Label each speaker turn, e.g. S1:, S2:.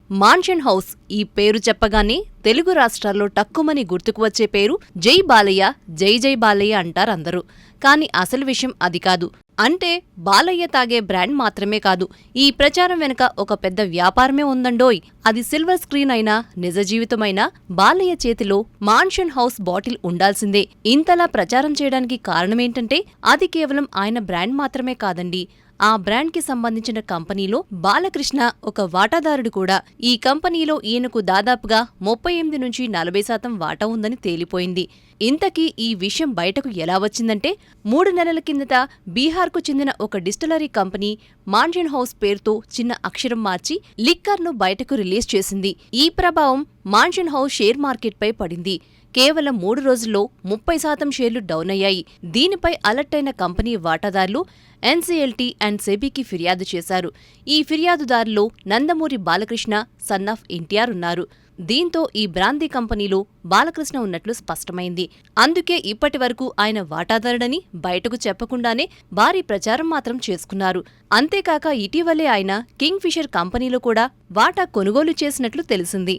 S1: Mansion house ఈ పేరు చెప్పగానే తెలుగు రాష్ట్రాల్లో టక్కుమని గుర్తుకు వచ్చే పేరు జై బాలయ్య, జై జై బాలయ్య అంటారందరూ. కాని అసలు విషయం అది కాదు. అంటే బాలయ్య తాగే బ్రాండ్ మాత్రమే కాదు, ఈ ప్రచారం వెనుక ఒక పెద్ద వ్యాపారమే ఉందండోయ్. అది సిల్వర్ స్క్రీన్ అయినా నిజ జీవితమైనా బాలయ్య చేతిలో మాన్షన్ హౌస్ బాటిల్ ఉండాల్సిందే. ఇంతలా ప్రచారం చేయడానికి కారణమేంటంటే అది కేవలం ఆయన బ్రాండ్ మాత్రమే కాదండి, ఆ బ్రాండ్ కి సంబంధించిన కంపెనీలో బాలకృష్ణ ఒక వాటాదారుడు కూడా. ఈ కంపెనీలో ఈయనకు దాదాపుగా 38-40% వాటా ఉందని తేలిపోయింది. ఇంతకీ ఈ విషయం బయటకు ఎలా వచ్చిందంటే 3 నెలల కిందట బీహార్కు చెందిన ఒక డిస్టిలరీ కంపెనీ మాన్షన్ హౌస్ పేరుతో చిన్న అక్షరం మార్చి లిక్కర్ను బయటకు రిలీజ్ చేసింది. ఈ ప్రభావం మాన్షన్ హౌస్ షేర్ మార్కెట్పై పడింది. కేవలం 3 రోజుల్లో 30% షేర్లు డౌన్ అయ్యాయి. దీనిపై అలర్ట్ అయిన కంపెనీ వాటాదారులు ఎన్సీఎల్టీ అండ్ సెబీకి ఫిర్యాదు చేశారు. ఈ ఫిర్యాదుదారుల్లో నందమూరి బాలకృష్ణ, సన్ ఆఫ్ ఎన్టీఆర్ ఉన్నారు. దీంతో ఈ బ్రాందీ కంపెనీలో బాలకృష్ణ ఉన్నట్లు స్పష్టమైంది. అందుకే ఇప్పటివరకు ఆయన వాటాదారుడని బయటకు చెప్పకుండానే భారీ ప్రచారం మాత్రం చేసుకున్నారు. అంతేకాక ఇటీవలే ఆయన కింగ్ ఫిషర్ కంపెనీలో కూడా వాటా కొనుగోలు చేసినట్లు తెలిసింది.